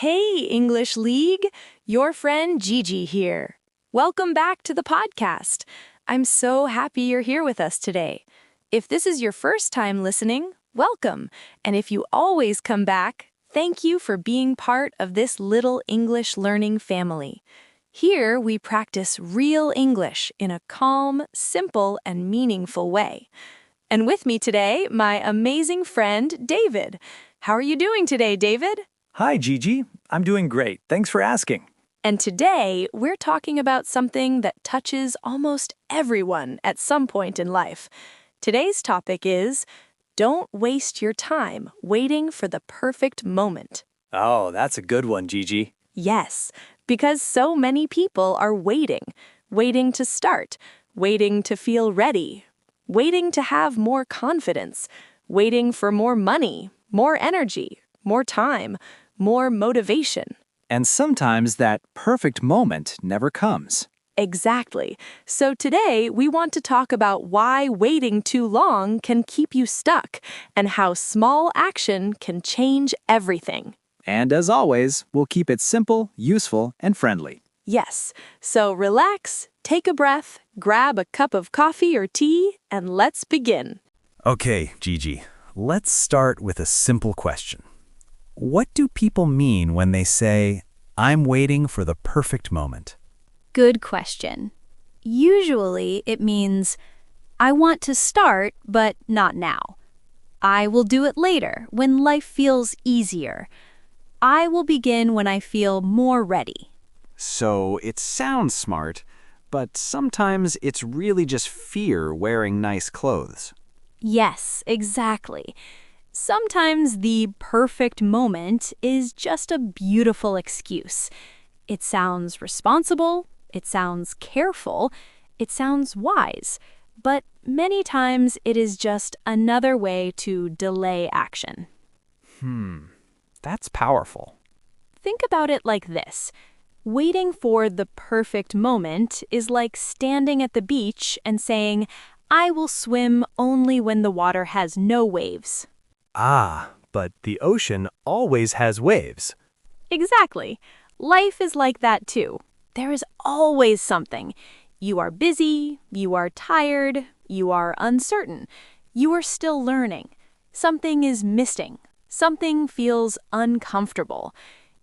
Hey, English League! Your friend Gigi here. Welcome back to the podcast. I'm so happy you're here with us today. If this is your first time listening, welcome. And if you always come back, thank you for being part of this little English learning family. Here, we practice real English in a calm, simple, and meaningful way. And with me today, my amazing friend, David. How are you doing today, David? Hi, Gigi. I'm doing great. Thanks for asking. And today, we're talking about something that touches almost everyone at some point in life. Today's topic is, don't waste your time waiting for the perfect moment. Oh, that's a good one, Gigi. Yes, because so many people are waiting to start, waiting to feel ready, waiting to have more confidence, waiting for more money, more energy, more time, more motivation. And sometimes that perfect moment never comes. Exactly. So today, we want to talk about why waiting too long can keep you stuck and how small action can change everything. And as always, we'll keep it simple, useful, and friendly. Yes. So relax, take a breath, grab a cup of coffee or tea, and let's begin. Okay, Gigi, let's start with a simple question. What do people mean when they say, "I'm waiting for the perfect moment"? Good question. Usually it means, I want to start, but not now. I will do it later, when life feels easier. I will begin when I feel more ready. So it sounds smart, but sometimes it's really just fear wearing nice clothes. Yes, exactly. Sometimes the perfect moment is just a beautiful excuse. It sounds responsible, it sounds careful, it sounds wise, but many times it is just another way to delay action. That's powerful. Think about it like this. Waiting for the perfect moment is like standing at the beach and saying, I will swim only when the water has no waves. Ah, but the ocean always has waves. Exactly. Life is like that too. There is always something. You are busy, you are tired, you are uncertain, you are still learning. Something is missing. Something feels uncomfortable.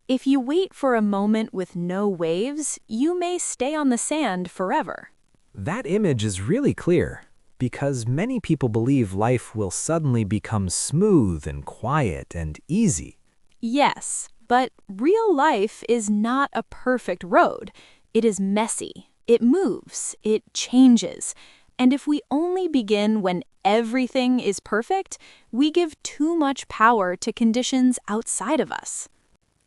If you wait for a moment with no waves, you may stay on the sand forever. That image is really clear, because many people believe life will suddenly become smooth and quiet and easy. Yes, but real life is not a perfect road. It is messy. It moves. It changes. And if we only begin when everything is perfect, we give too much power to conditions outside of us.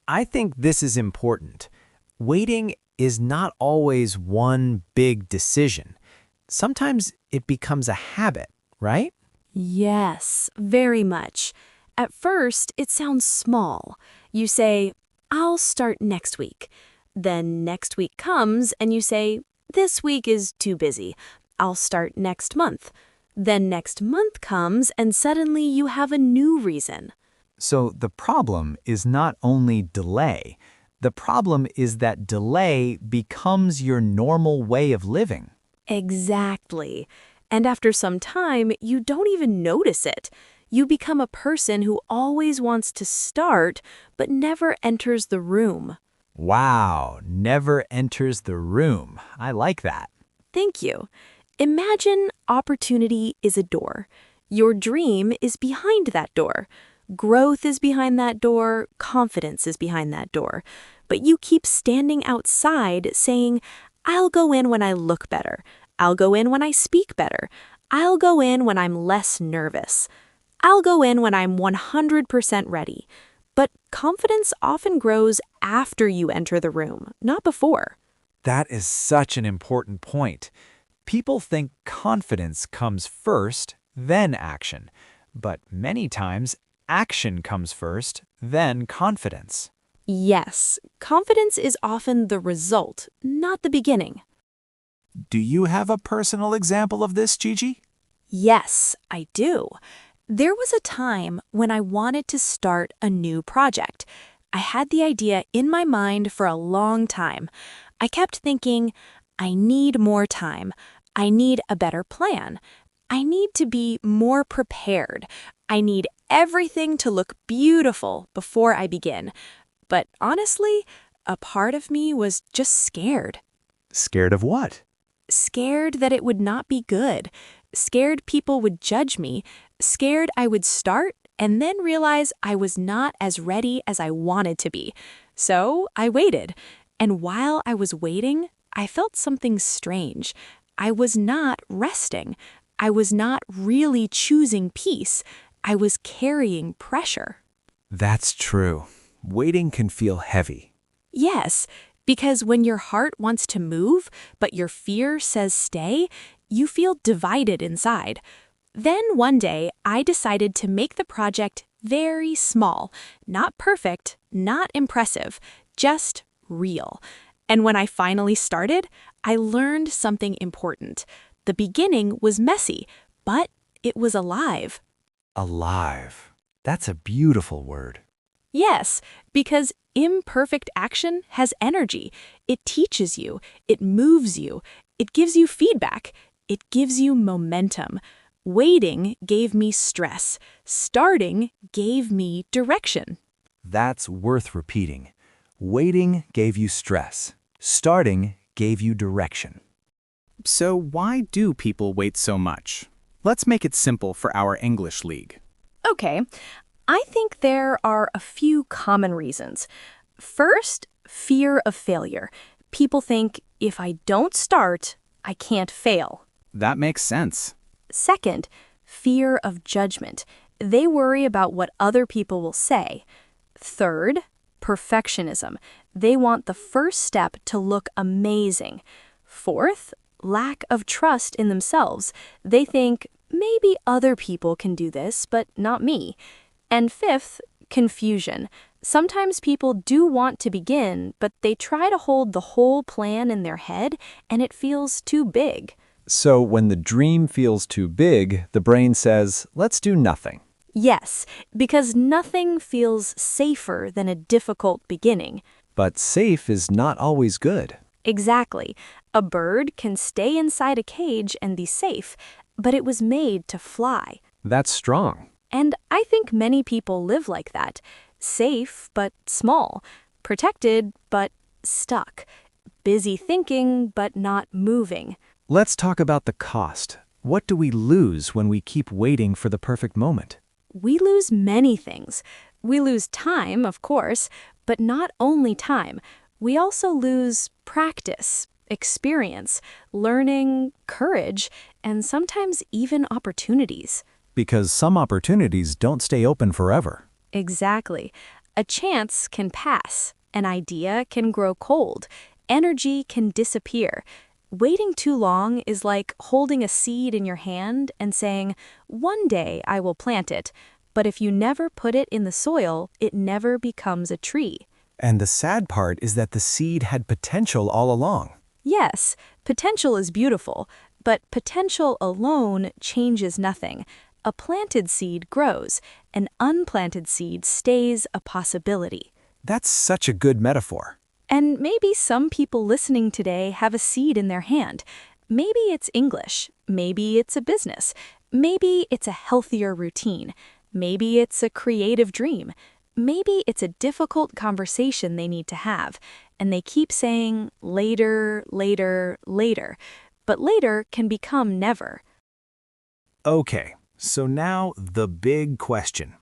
I think this is important. Waiting is not always one big decision. Sometimes it becomes a habit, right? Yes, very much. At first, it sounds small. You say, I'll start next week. Then next week comes and you say, this week is too busy. I'll start next month. Then next month comes and suddenly you have a new reason. So the problem is not only delay. The problem is that delay becomes your normal way of living. Exactly. And after some time, you don't even notice it. You become a person who always wants to start, but never enters the room. Wow, never enters the room. I like that. Thank you. Imagine opportunity is a door. Your dream is behind that door. Growth is behind that door. Confidence is behind that door. But you keep standing outside saying, I'll go in when I look better. I'll go in when I speak better. I'll go in when I'm less nervous. I'll go in when I'm 100% ready. But confidence often grows after you enter the room, not before. That is such an important point. People think confidence comes first, then action. But many times, action comes first, then confidence. Yes, confidence is often the result, not the beginning. Do you have a personal example of this, Gigi? Yes, I do. There was a time when I wanted to start a new project. I had the idea in my mind for a long time. I kept thinking, I need more time. I need a better plan. I need to be more prepared. I need everything to look beautiful before I begin. But honestly, a part of me was just scared. Scared of what? Scared that it would not be good. Scared people would judge me. Scared I would start and then realize I was not as ready as I wanted to be. So I waited. And while I was waiting, I felt something strange. I was not resting. I was not really choosing peace. I was carrying pressure. That's true. Waiting can feel heavy. Yes, because when your heart wants to move, but your fear says stay, you feel divided inside. Then one day, I decided to make the project very small, not perfect, not impressive, just real. And when I finally started, I learned something important. The beginning was messy, but it was alive. Alive. That's a beautiful word. Yes, because imperfect action has energy. It teaches you, it moves you, it gives you feedback, it gives you momentum. Waiting gave me stress. Starting gave me direction. That's worth repeating. Waiting gave you stress. Starting gave you direction. So why do people wait so much? Let's make it simple for our English league. Okay, I think there are a few common reasons. First, fear of failure. People think, if I don't start, I can't fail. That makes sense. Second, fear of judgment. They worry about what other people will say. Third, perfectionism. They want the first step to look amazing. Fourth, lack of trust in themselves. They think, maybe other people can do this, but not me. And fifth, confusion. Sometimes people do want to begin, but they try to hold the whole plan in their head, and it feels too big. So when the dream feels too big, the brain says, let's do nothing. Yes, because nothing feels safer than a difficult beginning. But safe is not always good. Exactly. A bird can stay inside a cage and be safe, but it was made to fly. That's strong. And I think many people live like that. Safe, but small. Protected, but stuck. Busy thinking, but not moving. Let's talk about the cost. What do we lose when we keep waiting for the perfect moment? We lose many things. We lose time, of course, but not only time. We also lose practice, experience, learning, courage, and sometimes even opportunities. Because some opportunities don't stay open forever. Exactly. A chance can pass. An idea can grow cold. Energy can disappear. Waiting too long is like holding a seed in your hand and saying, one day I will plant it. But if you never put it in the soil, it never becomes a tree. And the sad part is that the seed had potential all along. Yes, potential is beautiful, but potential alone changes nothing. A planted seed grows. An unplanted seed stays a possibility. That's such a good metaphor. And maybe some people listening today have a seed in their hand. Maybe it's English. Maybe it's a business. Maybe it's a healthier routine. Maybe it's a creative dream. Maybe it's a difficult conversation they need to have. And they keep saying, later, later, later. But later can become never. Okay, so now the big question.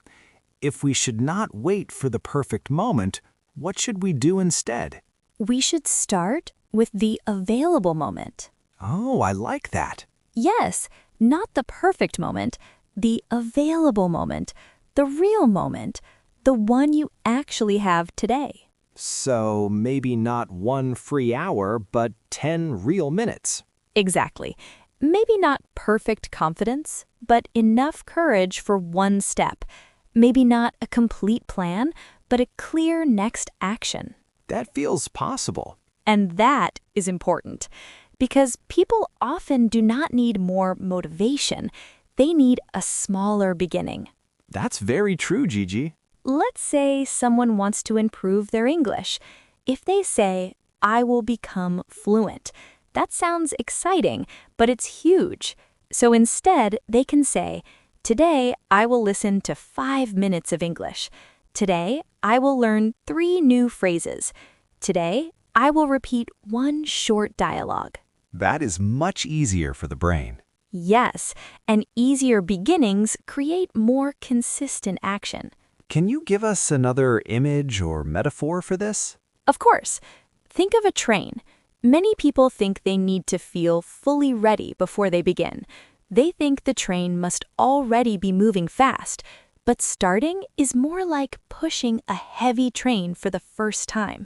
If we should not wait for the perfect moment, what should we do instead? We should start with the available moment. Oh, I like that. Yes, not the perfect moment, the available moment, the real moment, the one you actually have today. So maybe not 1 free hour, but 10 real minutes. Exactly. Maybe not perfect confidence, but enough courage for one step. Maybe not a complete plan, but a clear next action. That feels possible. And that is important, because people often do not need more motivation. They need a smaller beginning. That's very true, Gigi. Let's say someone wants to improve their English. If they say, I will become fluent, that sounds exciting, but it's huge. So instead, they can say, today I will listen to 5 minutes of English. Today I will learn 3 new phrases. Today I will repeat 1 short dialogue. That is much easier for the brain. Yes, and easier beginnings create more consistent action. Can you give us another image or metaphor for this? Of course, think of a train. Many people think they need to feel fully ready before they begin. They think the train must already be moving fast, but starting is more like pushing a heavy train for the first time.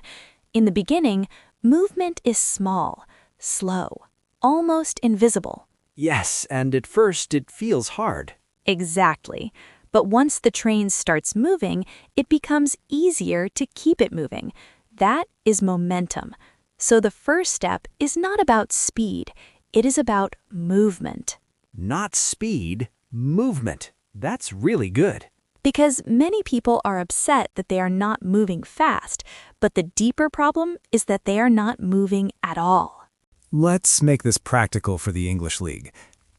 In the beginning, movement is small, slow, almost invisible. Yes, and at first it feels hard. Exactly. But once the train starts moving, it becomes easier to keep it moving. That is momentum. So the first step is not about speed, it is about movement. Not speed, movement. That's really good. Because many people are upset that they are not moving fast, but the deeper problem is that they are not moving at all. Let's make this practical for the English League.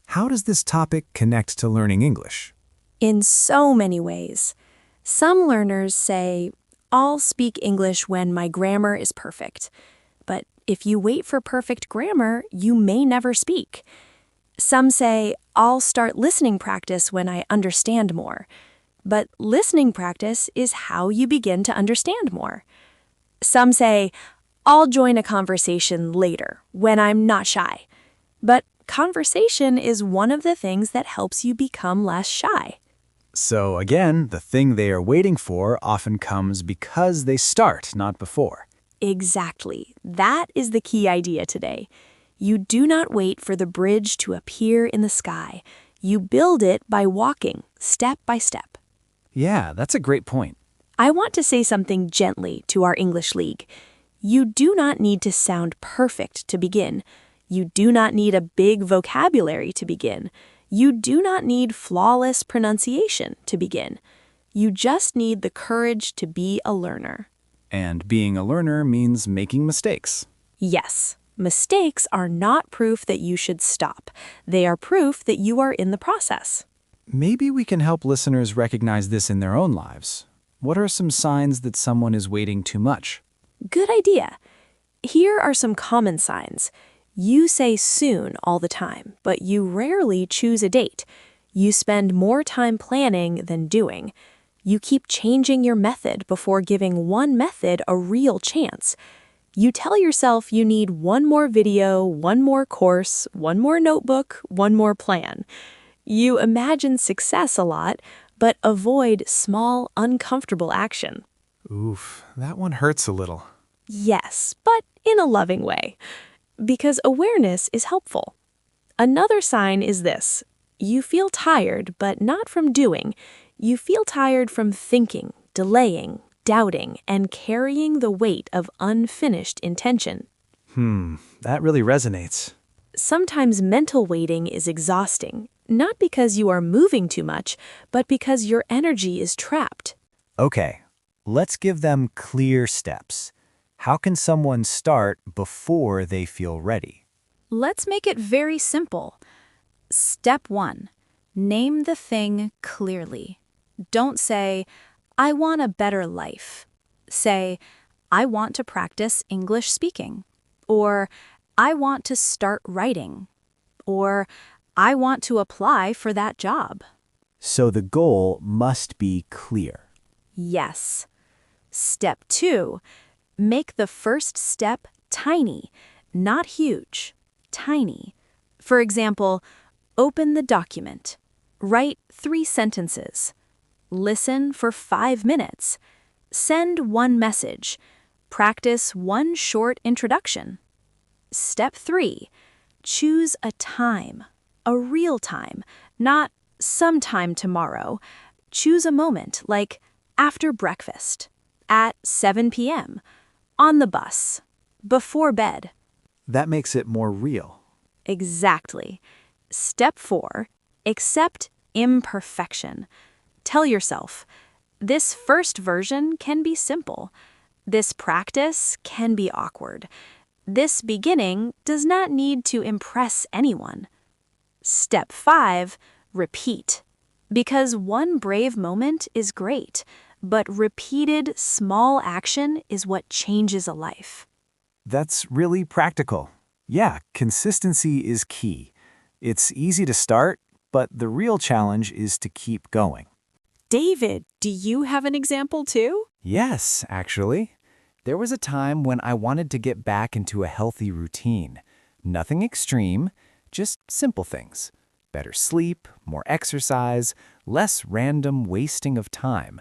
How does this topic connect to learning English? In so many ways. Some learners say, I'll speak English when my grammar is perfect. But if you wait for perfect grammar, you may never speak. Some say, I'll start listening practice when I understand more. But listening practice is how you begin to understand more. Some say, I'll join a conversation later, when I'm not shy. But conversation is one of the things that helps you become less shy. So again, the thing they are waiting for often comes because they start, not before. Exactly. That is the key idea today. You do not wait for the bridge to appear in the sky. You build it by walking, step by step. Yeah, that's a great point. I want to say something gently to our English League. You do not need to sound perfect to begin. You do not need a big vocabulary to begin. You do not need flawless pronunciation to begin. You just need the courage to be a learner. And being a learner means making mistakes. Yes, mistakes are not proof that you should stop. They are proof that you are in the process. Maybe we can help listeners recognize this in their own lives. What are some signs that someone is waiting too much? Good idea. Here are some common signs. You say soon all the time, but you rarely choose a date. You spend more time planning than doing. You keep changing your method before giving one method a real chance. You tell yourself you need one more video, one more course, one more notebook, one more plan. You imagine success a lot, but avoid small, uncomfortable action. Oof, that one hurts a little. Yes, but in a loving way. Because awareness is helpful. Another sign is this. You feel tired, but not from doing. You feel tired from thinking, delaying, doubting, and carrying the weight of unfinished intention. That really resonates. Sometimes mental waiting is exhausting, not because you are moving too much, but because your energy is trapped. Okay, let's give them clear steps. How can someone start before they feel ready? Let's make it very simple. Step 1. Name the thing clearly. Don't say, I want a better life. Say, I want to practice English speaking. Or, I want to start writing. Or, I want to apply for that job. So the goal must be clear. Yes. Step 2. Make the first step tiny, not huge, tiny. For example, open the document. Write 3 sentences. Listen for 5 minutes. Send 1 message. Practice 1 short introduction. Step 3. Choose a time, a real time, not sometime tomorrow. Choose a moment like after breakfast, at 7 p.m., on the bus, before bed. That makes it more real. Exactly. Step 4. Accept imperfection. Tell yourself, This first version can be simple. This practice can be awkward. This beginning does not need to impress anyone. Step 5, repeat. Because one brave moment is great, but repeated small action is what changes a life. That's really practical. Yeah, consistency is key. It's easy to start, but the real challenge is to keep going. David, do you have an example too? Yes, actually. There was a time when I wanted to get back into a healthy routine. Nothing extreme, just simple things. Better sleep, more exercise, less random wasting of time.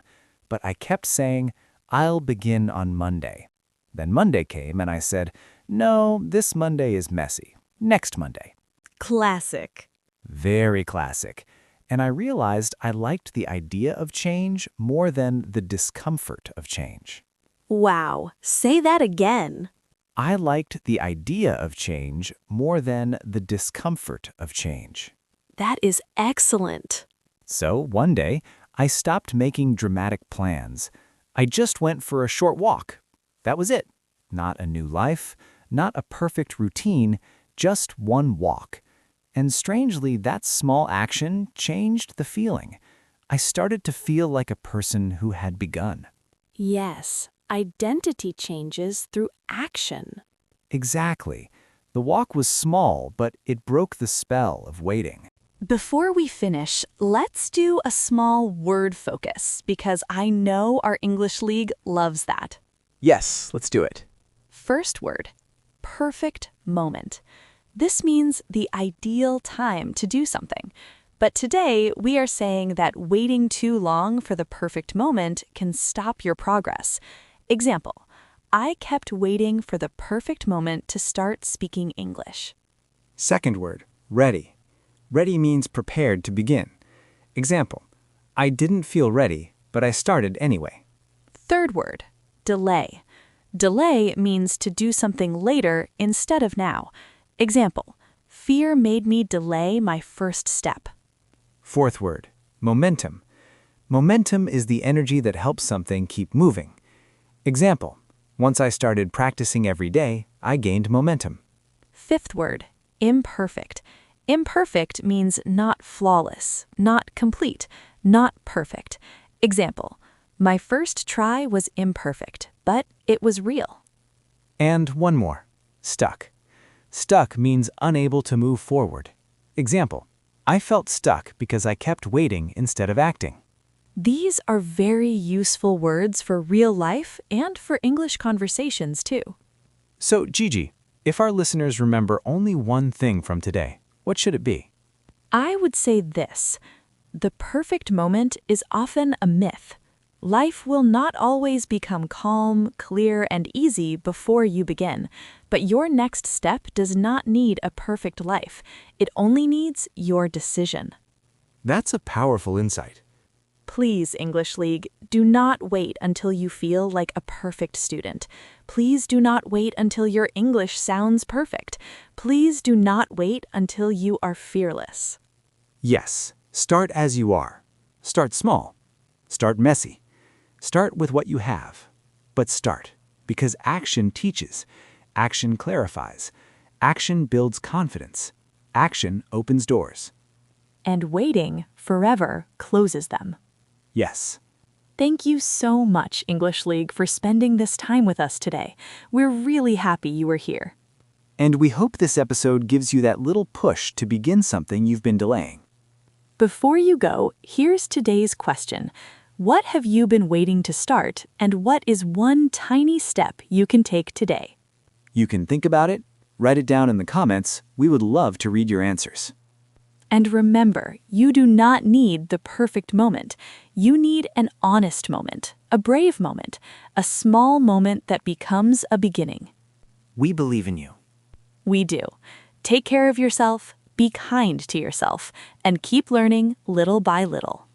But I kept saying, I'll begin on Monday. Then Monday came and I said, no, this Monday is messy. Next Monday. Classic. Very classic. And I realized I liked the idea of change more than the discomfort of change. Wow, say that again. I liked the idea of change more than the discomfort of change. That is excellent. So one day, I stopped making dramatic plans. I just went for a short walk. That was it. Not a new life, not a perfect routine, just one walk. And strangely, that small action changed the feeling. I started to feel like a person who had begun. Yes, identity changes through action. Exactly. The walk was small, but it broke the spell of waiting. Before we finish, let's do a small word focus because I know our English League loves that. Yes, let's do it. First word, perfect moment. This means the ideal time to do something. But today, we are saying that waiting too long for the perfect moment can stop your progress. Example, I kept waiting for the perfect moment to start speaking English. Second word, ready. Ready means prepared to begin. Example, I didn't feel ready, but I started anyway. Third word, delay. Delay means to do something later instead of now. Example, fear made me delay my first step. Fourth word, momentum. Momentum is the energy that helps something keep moving. Example, once I started practicing every day, I gained momentum. Fifth word, imperfect. Imperfect means not flawless, not complete, not perfect. Example, my first try was imperfect, but it was real. And one more, stuck. Stuck means unable to move forward. Example, I felt stuck because I kept waiting instead of acting. These are very useful words for real life and for English conversations too. So, Gigi, if our listeners remember only one thing from today, what should it be? I would say this: the perfect moment is often a myth. Life will not always become calm, clear, and easy before you begin, but your next step does not need a perfect life. It only needs your decision. That's a powerful insight. Please, English League, do not wait until you feel like a perfect student. Please do not wait until your English sounds perfect. Please do not wait until you are fearless. Yes, start as you are. Start small. Start messy. Start with what you have. But start, because action teaches. Action clarifies. Action builds confidence. Action opens doors. And waiting forever closes them. Yes. Thank you so much, English League, for spending this time with us today. We're really happy you were here. And we hope this episode gives you that little push to begin something you've been delaying. Before you go, here's today's question. What have you been waiting to start, and what is one tiny step you can take today? You can think about it, write it down in the comments. We would love to read your answers. And remember, you do not need the perfect moment. You need an honest moment, a brave moment, a small moment that becomes a beginning. We believe in you. We do. Take care of yourself, be kind to yourself, and keep learning little by little.